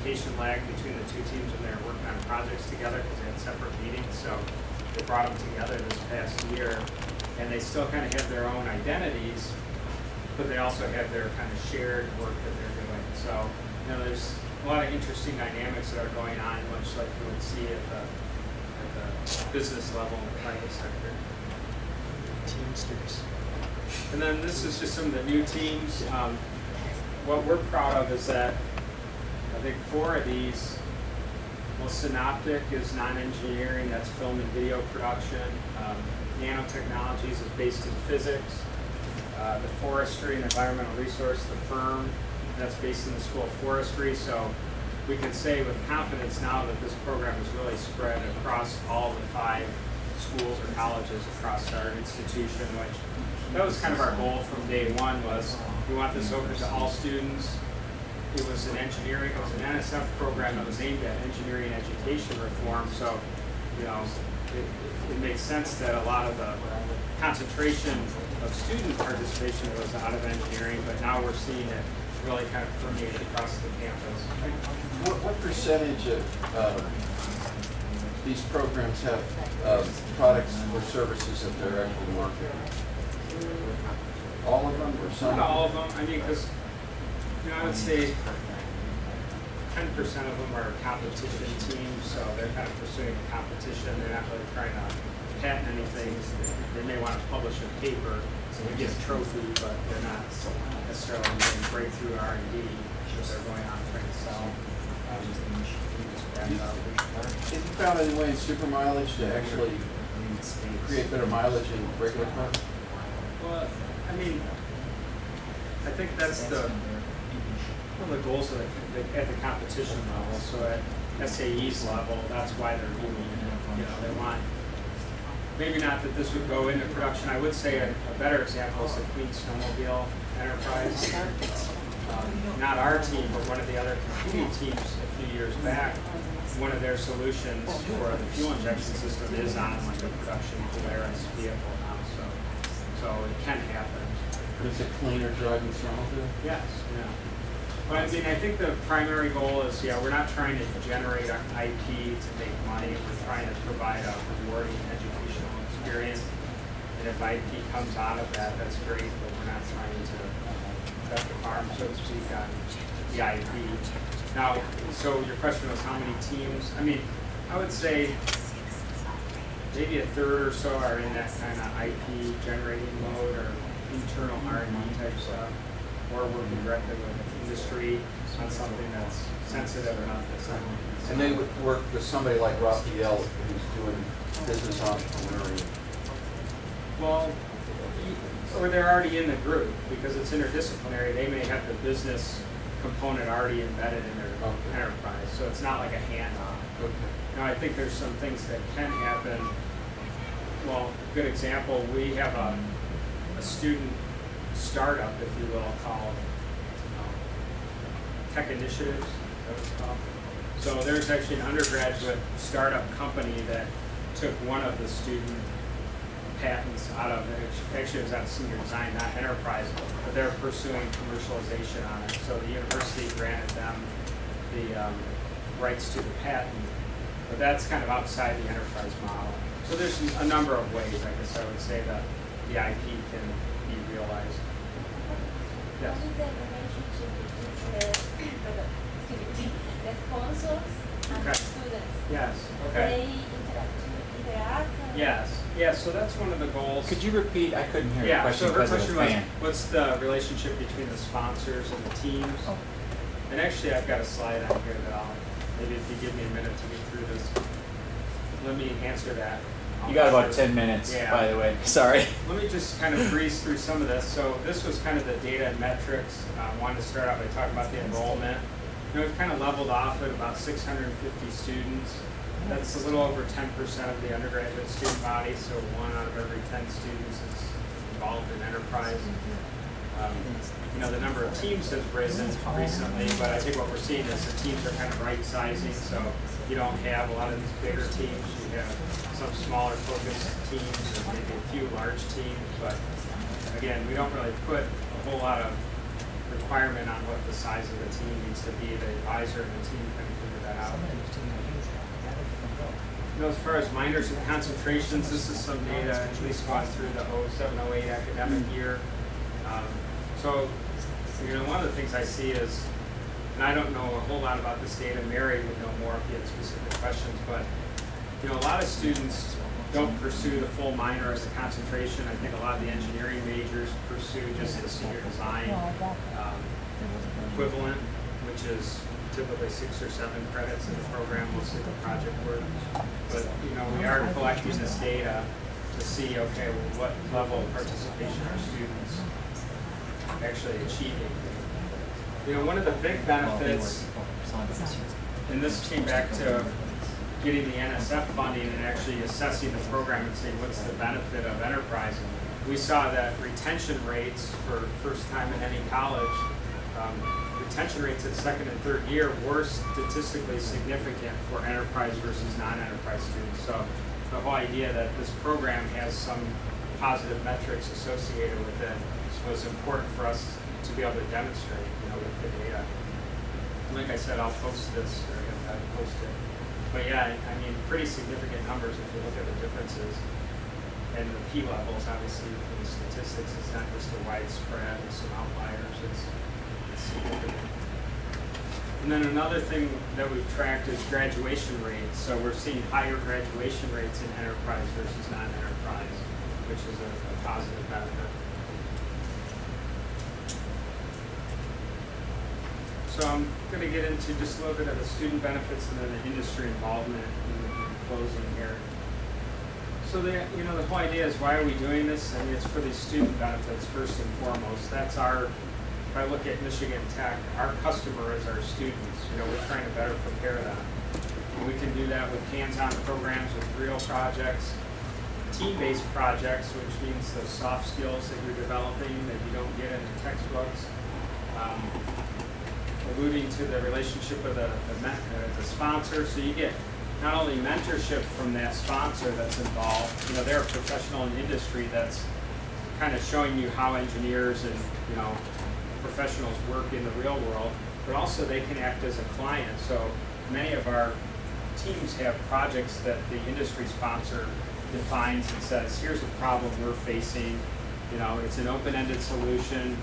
communication lag between the two teams when they were working on projects together because they had separate meetings. So they brought them together this past year, and they still kind of have their own identities, but they also have their kind of shared work that they're doing. So, you know, there's a lot of interesting dynamics that are going on, much like you would see at the business level in the private sector. Teamsters. And then this is just some of the new teams. What we're proud of is that I think 4 of these, well, Synoptic is non-engineering, that's film and video production. Nanotechnologies is based in physics. The Forestry and Environmental Resource, the firm, that's based in the School of Forestry. So we can say with confidence now that this program is really spread across all the 5 schools or colleges across our institution, which that was kind of our goal from day one, was we want this open to all students. It was an engineering, it was an NSF program that was aimed at engineering education reform. So, you know, it makes sense that a lot of the concentration of student participation was out of engineering, but now we're seeing it really kind of permeate across the campus. What percentage of these programs have products or services that they're actually marketing? All of them or some? Not all of them. I mean, because, you know, I would say 10% of them are competition teams, so they're kind of pursuing a competition. They're not really trying to patent anything. They may want to publish a paper, so they get a trophy, but they're not necessarily doing breakthrough R&D that they're going on trying to sell. Have you found any way in super mileage to actually create better mileage in regular cars? Well, I mean, I think that's one of the goals of at the competition level. So at SAE's level, that's why they're doing it. You know, they want, maybe not that this would go into production. I would say a better example is the Clean Snowmobile Enterprise. Not our team, but one of the other competing teams a few years back, one of their solutions for the fuel injection system is on like a production Polaris vehicle now. So it can happen. Is it cleaner driving snowmobile? Yes, yeah. But I mean, I think the primary goal is, yeah, we're not trying to generate an IP to make money. We're trying to provide a rewarding educational experience. And if IP comes out of that, that's great, but we're not trying to bet the farm, so to speak, on the IP. Now, so your question was how many teams? I mean, I would say maybe a third or so are in that kind of IP generating mode or internal R&D type stuff, or working directly with industry on something that's sensitive enough that's not. And they would work with somebody like Raphael who's doing business entrepreneurial. Well, or they're already in the group because it's interdisciplinary. They may have the business component already embedded in their enterprise, so it's not like a handoff. Okay. Now, I think there's some things that can happen. Well, a good example, we have a student startup, if you will, called Tech Initiatives, that was called. So there's actually an undergraduate startup company that took one of the student patents out of it. Actually, it was out of senior design, not enterprise, but they're pursuing commercialization on it. So the university granted them the rights to the patent, but that's kind of outside the enterprise model. So there's a number of ways, I guess I would say, that the IP can be realized. Yes? What is the relationship between the sponsors and the students? Yes. Okay. They interact? Yes. Yeah, so that's one of the goals. Could you repeat? I couldn't hear the Yeah, question so her because of question the was, fan. what's the relationship between the sponsors and the teams? Oh. And actually, I've got a slide on here that maybe if you give me a minute to get through this, let me answer that. You got about 10 minutes, Yeah. by the way. Sorry. Let me just kind of breeze through some of this. So this was kind of the data and metrics. I wanted to start out by talking about the enrollment. You know, we've kind of leveled off at about 650 students. That's a little over 10% of the undergraduate student body, so 1 out of every 10 students is involved in enterprise. You know, the number of teams has risen recently, but I think what we're seeing is the teams are kind of right-sizing, so you don't have a lot of these bigger teams. You have some smaller focused teams, and maybe a few large teams, but again, we don't really put a whole lot of requirement on what the size of the team needs to be. The advisor and the team can figure that out. You know, as far as minors and concentrations, this is some data at least gone through the 07-08 academic year. So, you know, one of the things I see is, and I don't know a whole lot about this data, Mary would know more if you had specific questions, but, you know, a lot of students don't pursue the full minor as a concentration. I think a lot of the engineering majors pursue just the senior design equivalent, which is typically 6 or 7 credits in the program, mostly the project work. But, you know, we are collecting this data to see, okay, well, what level of participation are students actually achieving. You know, one of the big benefits, and this came back to getting the NSF funding and actually assessing the program and saying what's the benefit of enterprise. We saw that retention rates for first time in any college, retention rates at second and third year were statistically significant for enterprise versus non-enterprise students. So the whole idea that this program has some positive metrics associated with it was important for us to be able to demonstrate, you know, with the data. Like I said, I'll post this, or I'll post it. But yeah, I mean, pretty significant numbers if you look at the differences. And the P levels, obviously, for the statistics, it's not just a widespread and some outliers, it's significant. And then another thing that we've tracked is graduation rates. So we're seeing higher graduation rates in enterprise versus non-enterprise, which is a positive benefit. So I'm going to get into just a little bit of the student benefits and then the industry involvement in closing here. So the whole idea is, why are we doing this? I mean, it's for the student benefits first and foremost. That's our, if I look at Michigan Tech, our customer is our students. You know, we're trying to better prepare them. And we can do that with hands-on programs, with real projects, team-based projects, which means those soft skills that you're developing that you don't get in the textbooks. Alluding to the relationship with the sponsor, so you get not only mentorship from that sponsor that's involved, you know, they're a professional in industry that's kind of showing you how engineers and, you know, professionals work in the real world, but also they can act as a client. So many of our teams have projects that the industry sponsor defines and says, here's a problem we're facing, you know, it's an open-ended solution.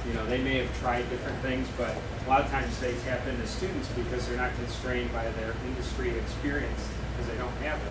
You know, they may have tried different things, but a lot of times they tap into students because they're not constrained by their industry experience because they don't have it.